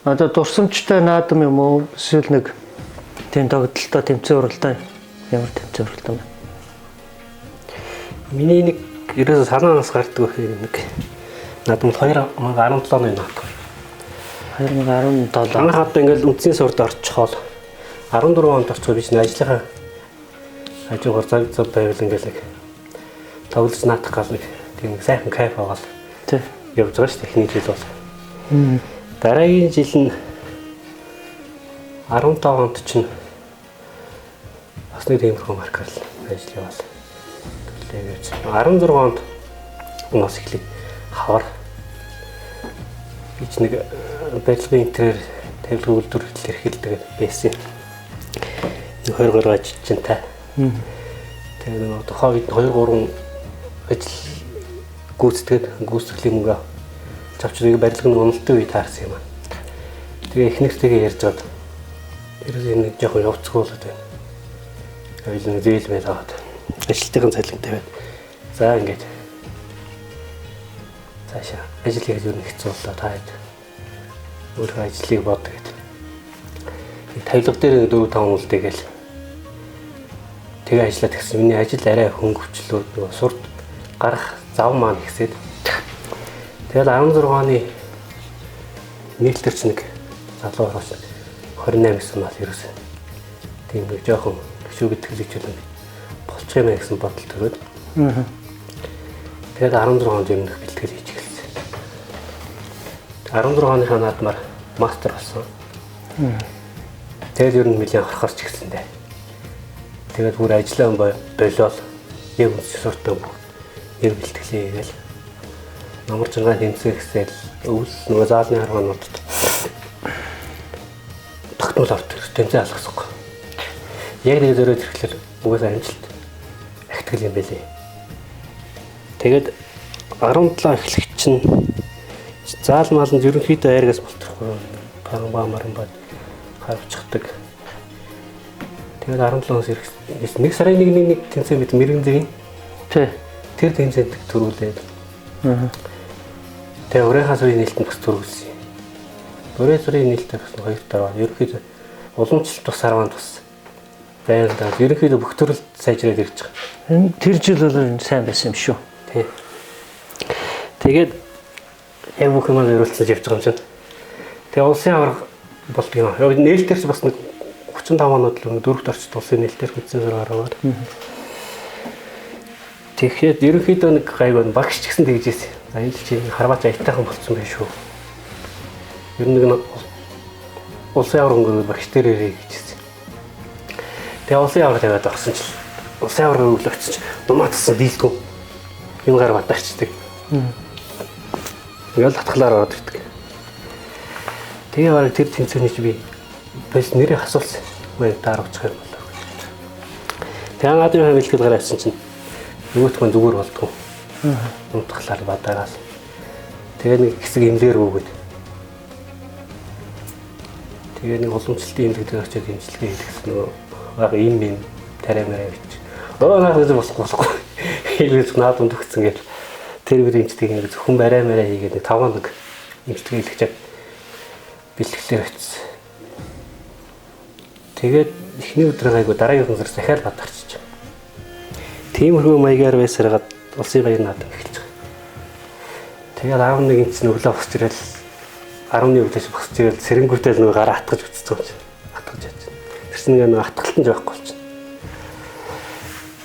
Одоо дурсамжтай наадам юм уу? Эсвэл нэг тийм тогтолтой тэмцээн уралдаан ямар тэмцээн уралдаан бэ? Миний нэг ерөөсө санаанаас гардаг нэг наадам 2017 оны наадам. 2017. Анх одоо ингээл үндсийн сурд орчихол 14 онд орчиход би чинь ажлынхаа хажуугаар зав байвал ингээл нэг тоглож наадах гал нэг тийм сайхан кайф аваад тий явж байгаа шүү дээ эхний жил бол. Дараагийн жил нь 15 онд чинь бас нэг тиймэрхүү маркер ажил яваал. Тэгээд 16 онд нас эхлэв хавар би ч нэг барилгын интерьер тавилга үйлдвэрлэл эрхэлдэг байсан. 23 ажил чинь та. Тэгээд нэг одоо хавьд 2-3 ажил гүйцэтгэлийн мөнгө завчрыг барилгын уналтын үе таарсан юм аа. Тэгээ эхнэртэйгээ ярьж гад ерөөсөө нэг жоохон явцгуулаад байна. Хоёул нэг зээл мэйл аваад ажилтны цалин тавиад за ингээд цаашаа ажил хийж өрнө хэцүү боллоо та хэд өөрөө ажлыг бод гэдэг. Тавилга дээр 4-5 үлдээ гээл тэгээ ажиллаад гисэн миний ажил арай хөнгөвчлөө нөгөө сурд гарах зав маань ихсээд тэгэл 16 оны нийлтэр ч нэг залуу орооч 28 гэсэн мал ерөөсөн тийм нэг жоохон гişүү битгэлж байна болчих юм гэсэн бодол төрөөд тэгээд 16 онд юм нэг бэлтгэл хийж эхэлсэн. 16 оны наадмаар мастер болсон. Тэгээд ер нь нэлийн харахарч эхэлсэн дээ. Тэгээд бүр ажиллаа болоод яг үнс суртаа яг бэлтгэлээ хийгээл намар жиргаа тэмцэхсэл өвөл нөгөө заалны харгаануудад тогтмол авт тэмцээн алгасахгүй. Яг нэг зөрөөд ирэхлээр угаасаа амжилт ахтгэл юм байлээ. Тэгээд 17 эхлэх чинь заал мааланд ерөнхийдөө айргаас болтрохгүй маран бод хавчдаг. Тэгээд 17-оос ирэх нэг сарын нэг тэмцээн бид мэрэгэн зэгийн тий тэр тэмцээнд төрүүлээд тэгээ өрөөхөөс үе нээлтэнд бас төрүүлсэн. Өрөө зүрийн нээлтээр бас хоёр таваа ерөнхийдөө уламжлалт бас 10-нд бас байгаад ерөнхийдөө бүх төрөлд сайжраад ирж байгаа. Тэр жил бол сайн байсан юм шүү. Тий. Тэгээд яг бүх юмаа өрүүлсэн явж байгаа юм чинь. Тэгээ улсын авраг болдгоо. Яг нээлтээрч бас нэг 35 оноод л дөрөвт орчд улсын нээлтээр хүнсэн зур гаргаад. Тэгэхээр ерөнхийдөө нэг гайгүй багш ч гэсэн тэгжээсэн. За энэ чинь харваач аятайхан болцсон байх шүү. Ер нь нэг улсын авраг өнгөрөө багш дээрээ гэжсэн. Тэгээ улсын авраг тавиад орсон ч улсын авраг өвлө очиж думаатсан дийлдэггүй. Энэ гар батарчдаг. Тэгэл татхлаар ороод ирдэг. Тэгээ бараг тэр тэнцвэрний чи би бас нэрийг асуулсан. Мэн тааруулчих юм болоо. Тэгээ наадмын бэлтгэл гараа авсан чинь нөгөөтгөн зүгээр болдгоо. Унтахлаар бадаагаал. Тэгээ нэг хэсэг имлэр өгөөд. Тэгээ нэг уламжлалтын имлэгдэр очиод имчилгээ хийх нөгөө баг ийм тариамаараа бич. Наад болохгүй. Хэлбэл наадмд өгсөн гэж тэр бүр имчилгээ ингэ зөвхөн бараймаараа хийгээд 5 нэг имчилгээ хийлгчээд бэлтгэлээр очсон. Тэгээд эхний өдөр гайгүй дараагийн өдөр захиал бадарчиж. Тиймэрхүү маягаар байсараад улсын баяр наадам эхэлж байгаа. Тэгээд 11 инч өглөө босч ирэл 10-ны өглөөс босч ирэл сэрэнгүүтэл нөгөө гараа атгаж үтцсэн юм. Атгаж яаж. Тэр чинь нэг атгалтан ч байхгүй болчихно.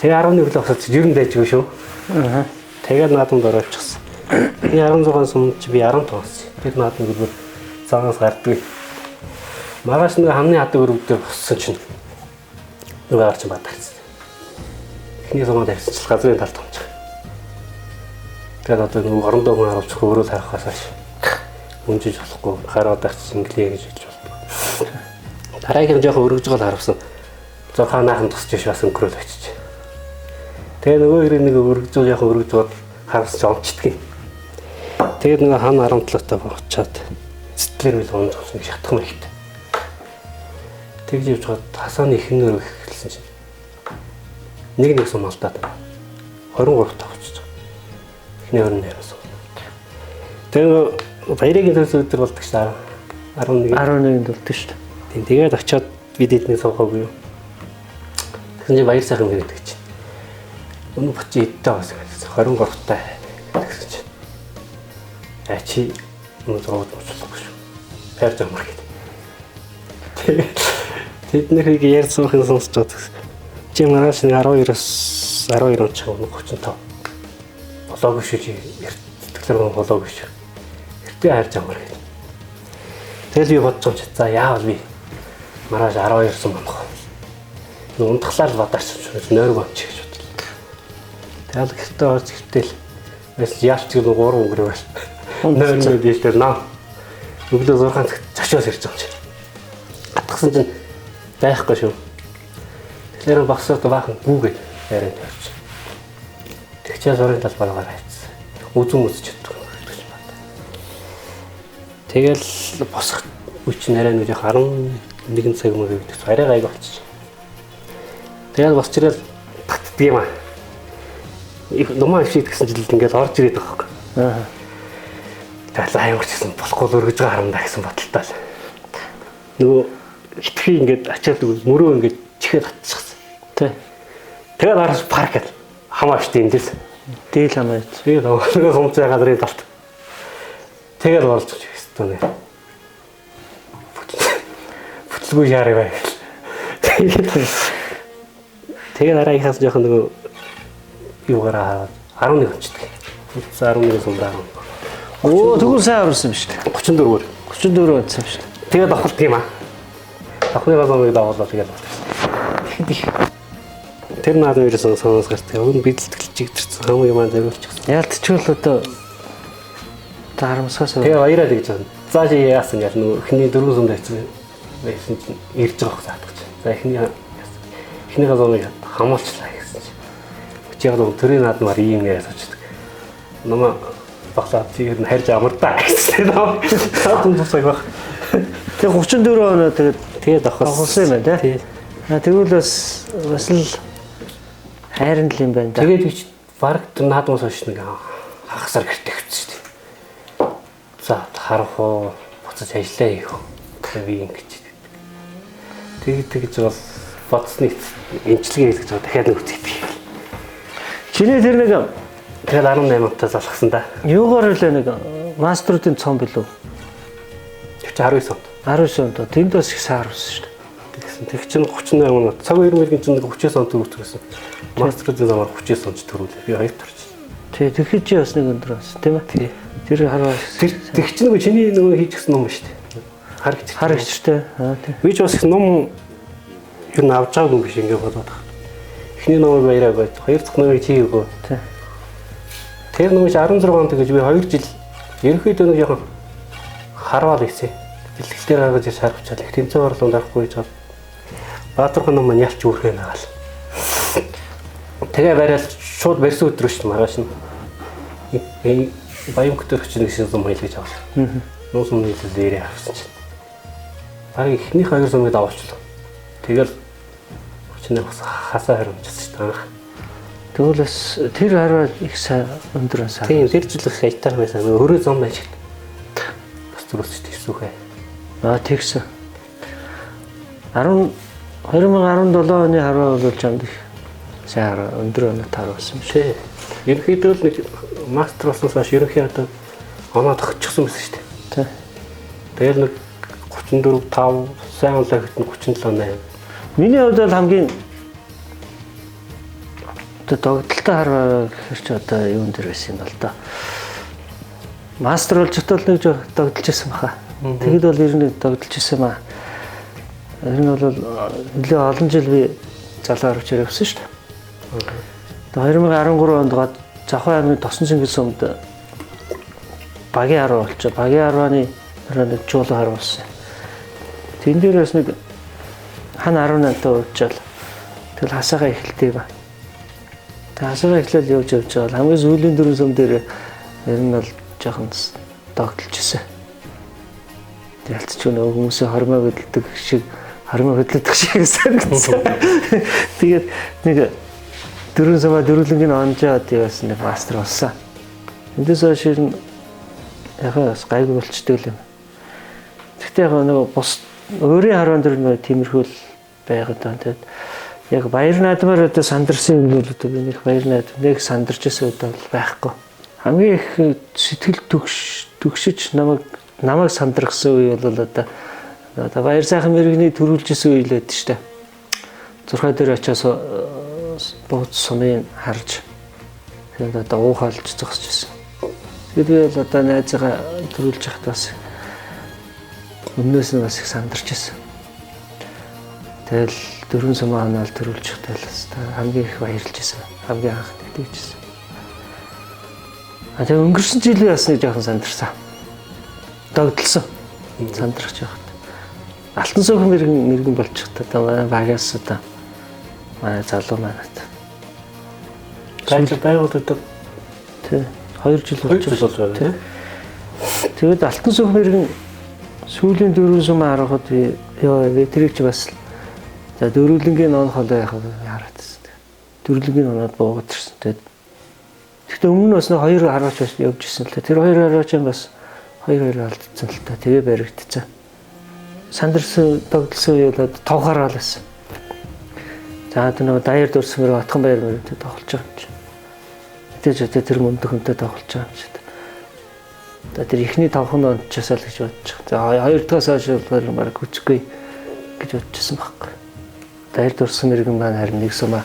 Тэгээ 10-ны өглөө босч ер нь дайжгүй шүү. Тэгээд наадамд оролцсон. Би 16-аас өмнө чи би 15 болсон. Тэр наадам гүр цагаас гардгүй. Маргааш нэг хамны хадаг өрөвдөр боссон чинь нөгөө гарч бадарсан. Эхний сумаа тавьчихсан газрын талд томчих. Тэгээд одоо нөгөө орондоо хүн харуулж өөрөө харахаас хойш үнжиж болохгүй хараад авчихсан инглээ гэж хэлж байна. Дараагийн жоохон өргөж гол харавсан. Зохоо наахан тусч бас өнгөрөөл очиж. Тэгээ нөгөө хэрэг нэг өргөж жоохон өргөж гол харавсан жомчдгийг. Тэгээд нөгөө хан 17 таа богчаад сэтгэлээр мэл онц авсан шатах мэрэгт. Тэгж явж гад хасааны ихнэр эхэлсэн чинь нэг сум алдаад 23 таа очиж байгаа. Эхний 28-аас. Тэгээ баярын төлөв өдөр болдог шээ. 11-нд болдог шүү дээ. Тийм тэгээд очиод бид эдний суугаагүй юу. Тэгсэн чинь баяр сайхан гэдэг чинь. Өнөө бочи идтэй бас гэсэн 23 таа гэсэн чинь. Чи өнөө зовоод болчихлоо шүү. Хайр замар гэдэг. Тэд нэрийг ярьсанхын сонсч байгаа. Чи маргааш 12-оос 12 он ч өнөө 35. Болоогүй шүү чи. Сэтгэлээр болоогүй шүү. Эртээ хайр замар гэдэг. Тэгэл би бодож байгаа. За яавал би маргааш 12 сон болох. Унтахлаар бодож нойр бомч гэж бодлоо. Тэгэл гэртээ орж гэртэл бас яалч нэг 3 өнгөрөө байл. Нойр дээштэй наа. Өглөө 6 цагт зочоос ирж байгаа юм чи. Атгсан чинь байхгүй шүү. Тэгэхээр багсаад баахан гүүгээд яриад явж. Тэгчээс орын талбараар хайцсан. Үзэн үзэж чаддаг гэж байна. Тэгэл босох үуч нарай нэг 11 цаг мөр гэдэг. Арай гайг болчих. Тэгэл босч ирэл татдаг юм аа. Нумаа ившид гэсэн жилд ингээд орж ирээд байгаа юм. Аа. Тэгэл аймагч гэсэн болохгүй л өргөж байгаа харамдаа гэсэн бодолтой л. Нөгөө хитрхи ингээд ачаад мөрөө ингээд чихээд татчихсан. Тэ. Тэгээд араас парк гэл хамаач дэмдэл. Дээл хамаач. Би нөгөө сумцай газрын талт. Тэгээд орж ирж байна. Бүтлгүй шаарай бай. Тэгээд араа ихээс жоохон нөгөө юугаараа 11 онцдаг. 11 сумдаа. Оо тэгвэл сайн орсон юм шүү дээ. 34-өөр. 34 онцсон юм шүү дээ. Тэгээд авах тийм аа. Авахныгаа зомыг давуулаад тэгээд. Тэр наад нэрсэн соноос гартай. Өн бэлтгэлж чигдэрсэн хамгийн юм зориулчихсан. Яалтчгүй л одоо дарамсгаас Тэгээ баяраа гэж байна. За чи яасан яа нөгөө эхний 4 сумд байсан чинь ирж байгаа хөө заадагч. За эхнийхээ зомыг хамуулчлаа гэсэн чинь. Чи яг нөгөө төрийн наадмаар ийм яриад очдөг. Намаа багсаад чигээр нь харж амардаа гэсэн нөө. Саатун тусаг баг. Тэгээ 34 оноо тэгээд авахсан юм байна тий. Тэгвэл бас л хайрын л юм байна да. Тэгээд би баг наадмаас хойш нэг хагасар гэртээ хэвчээ шүү дээ. За харах уу буцаж ажиллаа хийх үү. Би ингэж. Тэгж бол бодсны эмчилгээ хийх гэж дахиад нэг үзэгдэх. Чиний тэр нэг тэгээд 18 онтой залхсан да. Юугаар үлээ нэг маструудын цом билүү? Тэр чинь 19 онд. 19 онд. Тэнд бас их саар болсон шүү дээ. Тэг чинь 38 он. Цаг 2000-ийн чинь 39 он төрүүлсэн. Маструудын замаар 39 онч төрүүлээ. Би 2 төрч. Тий, тэгэхэд чи бас нэг өндөр бас тийм ээ. Тий. Тэр хараа. Тэг чинь нөгөө чиний нөгөө хийчихсэн ном шүү дээ. Хар ихтэй. Тий. Би ч бас их ном юу н авч байгаагүй биш ингэ бодоод байна. Эхний номыг баяраа байж, хоёр дахь номыг чи өгөө. Тий. Тэр нөгөө 16 онд гэж би 2 жил ерөнхийдөө нэг яг харвал ийсэн. Бэлтгэлээр гаргаж ирж харвчаад их тэмцээн орлоонд авахгүй гэж бод. Баатархан ном маань ялч үүрхээ нагаал. Тэгээ барайл шууд барьсан өдрөө шүү маргааш нь. Баян хөтөрч нэг юм хэлгэж авсан. Нуус өмнө хэлээр авсан чинь. Баг ихнийх хоёр сумыг давуулчлаа. Тэгэл чиний бас хасаа харамжсан шүү дээ. Тэгвэл бас тэр хараа их сайн өндөр сайн. Тийм тэр жил их аятар байсан. Хөрөө зам байж. Бас зүрхсэж тийсүүхэ. Тэгсэн. 2017 оны хараа бол чамд их сайн өндөр оноо таарсан юм шээ. Ерөнхийдөө л нэг мастер болсноос хойш ерөнхий одоо оноо тогтчихсон байсан шүү дээ. Тэгэл нэг 34 5 сайн оноо хэвтэн 37 8. Миний хувьд бол хамгийн догдолтой хараа гэхэр чи одоо юун дээр байсан юм бол да. Мастер болж хөтөл нэг догдолж байсан баха. Тэгэд бол ер нь догдолж байсан юм аа. Ер нь бол нэлээ олон жил би залуу харагч явсан шүү дээ. 2013 онд Завхан аймгийн Тосон Чингис сумд багийн хараа болчих. Багийн харааны нэг жуулан хараа болсон. Тэн дээрээс нэг хана 18-таа уучаал. Тэгэл хасаага эхэлтэй ба. Тэг хасаага эхлэл явж байгаа. Хамгийн сүүлийн 4 сум дээр ер нь бол жоохон догдолж ирсэн. Ялцч нөгөө хүмүүсийн хормоо хөдөлдөг шиг санагдсан. Тэгээд нэг 4 сумаа дөрвөлнгийн онжоод явсан нэг мастер болсон. Эндээс хойш яг бас гайгүй болчтой юм. Гэхдээ яг нөгөө бус өөрийн харван дээр нөгөө тиймэрхүү байгаад байна. Тэгээд яг баяр наадмаар одоо сандарсан юм бол одоо би нэг баяр наадам нэг сандарч байсан удаа байхгүй. Хамгийн их сэтгэл төгшөж намайг сандрахсан үе бол одоо баяр сайхан мэрэгний төрүүлжсэн үе л байдаг шүү дээ. Зурхай дээр очиас бууз сумын харж тэгээд одоо уухалж зогсож байсан. Тэгээд би бол одоо найзгаа төрүүлж яхад бас өмнөөс нь бас их сандарч байсан. Тэгэл 4 сумаа ханаал төрүүлж яхад хамгийн их баярлж байсан. Хамгийн анх тэгжсэн. А тэгээ өнгөрсөн жил бас нэг жоохон сандарсан. Догдлсон. Сандрах яхад. Алтан цөөхөн мэрэгэн болчихтой одоо багаас одоо манай залуу манайд. Байгууллагад тий 2 жил болж байгаа тий. Тэгээд алтан цөөхөн мэрэгэн сүүлийн 4 сумаа харахад ёо тэрийг ч бас за дөрвөлнгийн он холоо яхав хараад байна. Дөрвөлнгийн оноод буугаад ирсэн. Тэгэхдээ өмнө нь бас 2 хараач бас явж ирсэн л та. Тэр 2 хараач бас 2 алдсан л та. Тэгээ баригдсан. Сандарсан тогтолсон үе бол тавхаараа л байсан. За тэр нөгөө даяар дурсмэр отхон баяр мөрөд тоглож байгаа юм чи. Тэгэж тэр мөндөг хүнтэй тоглож байгаа юм чи. За тэр ихний тавхан онд часаал гэж бодчих. За хоёр дахь хойш бол баг хүчгүй гэж бодчихсон байхгүй. Даяар дурсан мэрэгэн маань харин нэг сумаа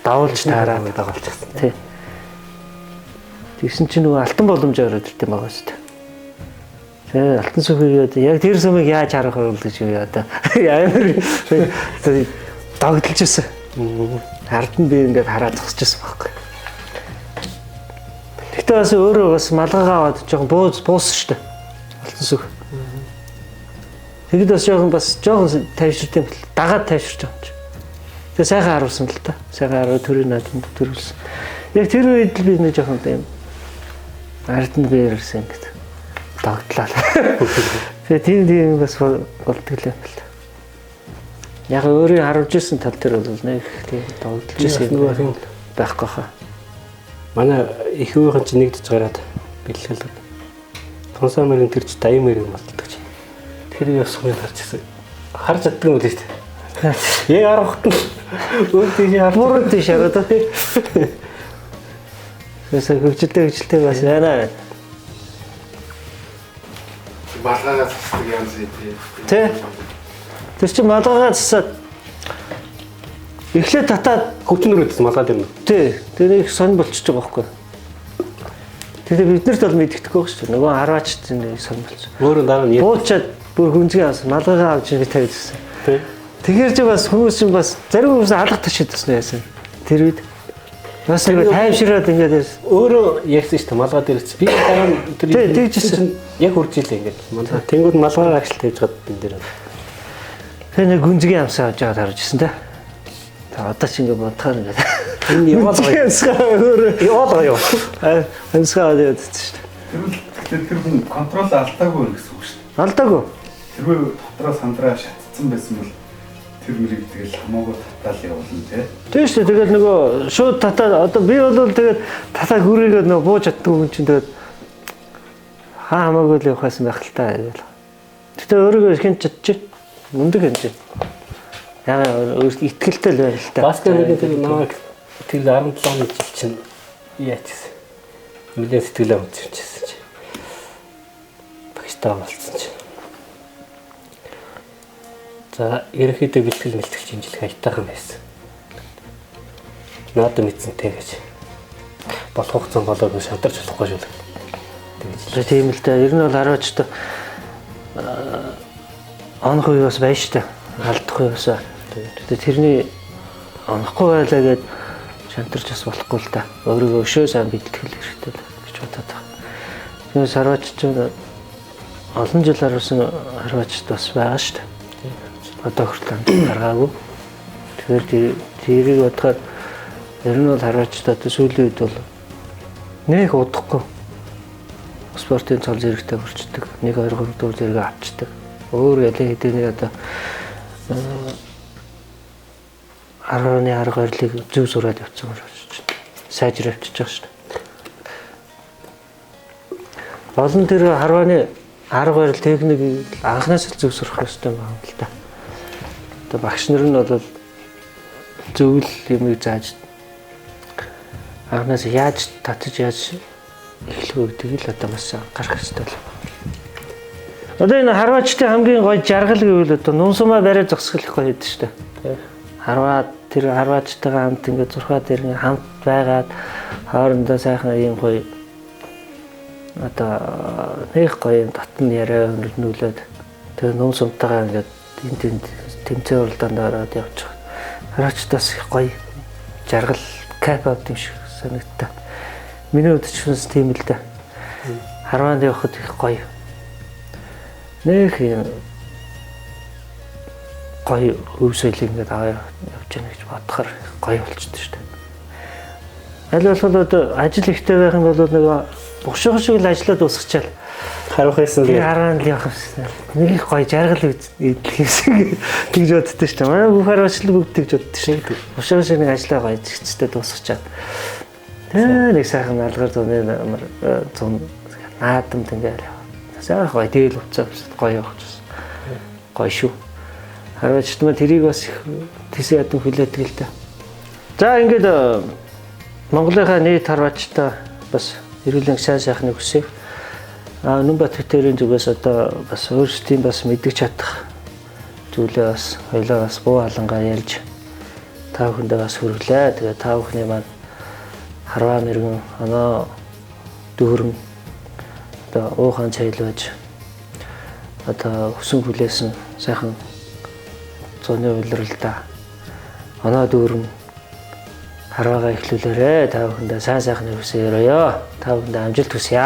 давуулж таараад тоглолцсон. Тий. Тэгсэн чинь нөгөө алтан боломж ороод ирд юм байгаа шүү дээ. Тэгээ алтан цөөхөд яг тэр сумыг яаж харах вэ гэж юу яа. Амар догдолж ирсэн. Ард нь би ингээд хараад зогсож ирсэн байхгүй. Гэтэ бас өөрөө бас малгайгаа аваад жоохон буусан шүү дээ. Алтан цөөх. Тэгэд бас жоохон тайвширт юм бэл дагаад тайвширч байгаа юм чи. Тэгээ сайхан харуулсан л та. Сайхан харуу төрийн наадмд төрүүлсэн. Яг тэр үед л би нэг жоохон юм ард нь биерсэн гэдэг. Догтлаа. Тэгээ тийм бас болдог л юм л. Яг өөрөө харуулж ирсэн тал дээр бол нэг тийм догтлж ирсэн юм байхгүй хаа. Манай их өвгөн чи нэгдэж гараад бэлгэлдэг. Тонсоо мэрэг тэр чи даян мэрэг болдог чи. Тэр яс сумыг харж ирсэн. Харж чаддаг юм л шүү дээ. Яг аргахт нь өөр тийш буруу тийш хараад тий. Тэсээ хөвчлөлтэй бас байна. Малгайгаа засдаг юм зүй тий. Тэ. Тэр чи малгайгаа засаад эхлээд татаад хөвчнөрөөс малгай дээр нь. тий. Тэр их сонь болчихж байгаа байхгүй. Тэгэхээр биднэрт бол мэддэхгүй шүү дээ. Нөгөө хараач тийм сонь болчих. Өөрөө дараа нь буучаад бүр хүнзгээ авсан малгайгаа авч ингэ тавьчихсан. тий. Тэгэхээр чи бас хүмүүс чинь бас зарим хүмүүс алга ташидсан яасан. Тэр үед бас нэг тайвшираад ингээд өөрөө ярьсан шүү дээ малгай дээр би дараа нь тэр тэгжсэн яг үрж илээ ингээд малгай. Тэнгүүд малгай агшил тавьж гад энэ дээр. тэр нэг гүнзгий амсаа авч яваад харж ирсэн тэ. Одоо ч ингээд бодохоор ингээд энэ яваад юу. Амсгаа аваад явчихсан шүү дээ. Тэр хүн контрол алдаагүй гэсэн үг шүү дээ. Алдаагүй. Тэрвээ дотроо сандраа шатцсан байсан бол тэр мөрийг тэгэл хамаагүй татаал явуулна тий. Тийм шүү дээ. Тэгээд нөгөө шууд татаад одоо би бол тэгээд татаа хүрээгээд нөгөө бууж чаддаг хүн чинь тэгээд хамаагүй л явахсан байх л та гэж. Гэтэ өөрийгөө хинч чадчих. Мундаг хинч. Яа итгэлтэй л байна л та. Баскетболын тэр намайг тэр 17 оны жил чинь яачсан. Нэлээд сэтгэлээ хөдөлчихсэн чи. Багштай болцсон чи. За ерөнхийдөө бэлтгэл мэлтгэл хэмжлэх аятайхан байсан. Надад мэдсэнтэй гэж. Болох хугацаа болоогүй шантарч болохгүй шүү. Тэгээ тийм л дээ. Ер нь бол хараач та онох үе бас байна шүү дээ. Алдах үе бас. Тэгээ тэрний онохгүй байлаа гэд шантарч бас болохгүй л та. Өөрийгөө өшөө сайн бэлтгэл хэрэгтэй гэж бодоод байна. Тэгээ хараач чинь олон жил харуулсан хараач бас байгаа шүү дээ. Одоо хүртэл гаргаагүй. Тэгэхээр тэрийг бодохоор ер нь бол хараач та сүүлийн үед бол нэг удахгүй спортын цол зэрэгтэй хүрчдэг. 1 2 3 4 зэрэг авчдаг. Өөр ялын хэдийн одоо 10-ны арга барилыг зөв зураад явуулсан юм шиг сайжир авчиж байгаа шүү дээ. Олон тэр харваны арга барил техник анханаас л зөв сурах хэрэгтэй байна л да. Одоо багш нар нь бол зөв л юмыг зааж анханаас яаж татаж яаж эхлэх вэ гэдгийг л одоо бас гарах хэрэгтэй л. Одоо энэ харваачдын хамгийн гоё жаргал гэвэл одоо нуусумаа барай зогсгох гоё гэдэг шүү дээ. Харваа тэр харваачтайгаа хамт ингээд зурхаад ирэн хамт байгаад хоорондоо сайхан ийм гоё одоо нэг гоё татн яриа нүүлээд тэгээ нуусумтайгаа ингээд энэ тэмцээн уралдаанд ороод явчих. Харваачтаас их гоё жаргал кайф авт юм шиг санагдтаа. Миний хувьд ч бас тийм л дээ. Харваанд явахад их гоё. Нэг юм гоё өв соёлыг ингээд аваа явж яана гэж бодохоор гоё болчихсон шүү дээ. Аль болох одоо ажил ихтэй байх юм бол нэг бушуух шиг л ажиллаад дуусчихал. Харах байсан л хараад л явах юм. Нэг их гоё жаргал идэлхийсэн гэж боддоо шүү дээ. Манай бүх харваачлал бүгд тэгж боддоо шүү. Бушуух шиг нэг ажиллаа гоё зэгцтэй дуусчихад. Тэгээ нэг сайхан алгаар зуны зун наадамд ингээд сайхан гоё дээл уцаа гоё явах гэсэн. Гоё шүү. Харваач маа тэрийг бас тийсээ ядсан хүлээдэг л да. За ингээд Монголынхаа нийт харваачтай бас эрүүлэн сайн сайхныг хүсье. Нүнбат хөтөрийн зүгээс одоо бас өөрсдийн бас мэддэг чадах зүйлээ бас хоёлаа бас буу халангаа ярьж та бүхэндээ бас хүргэлээ. Тэгээ та бүхний маань харваа мэрэгэн оноо дүүрэн одоо уухан цайлваж одоо хүсэн хүлээсэн сайхан зуны улиралдаа оноо дүүрэн харваагаа эхлүүлээрэ. Та бүхэндээ сайн сайхныг хүсье өрөөё. Та бүхэндээ амжилт хүсье.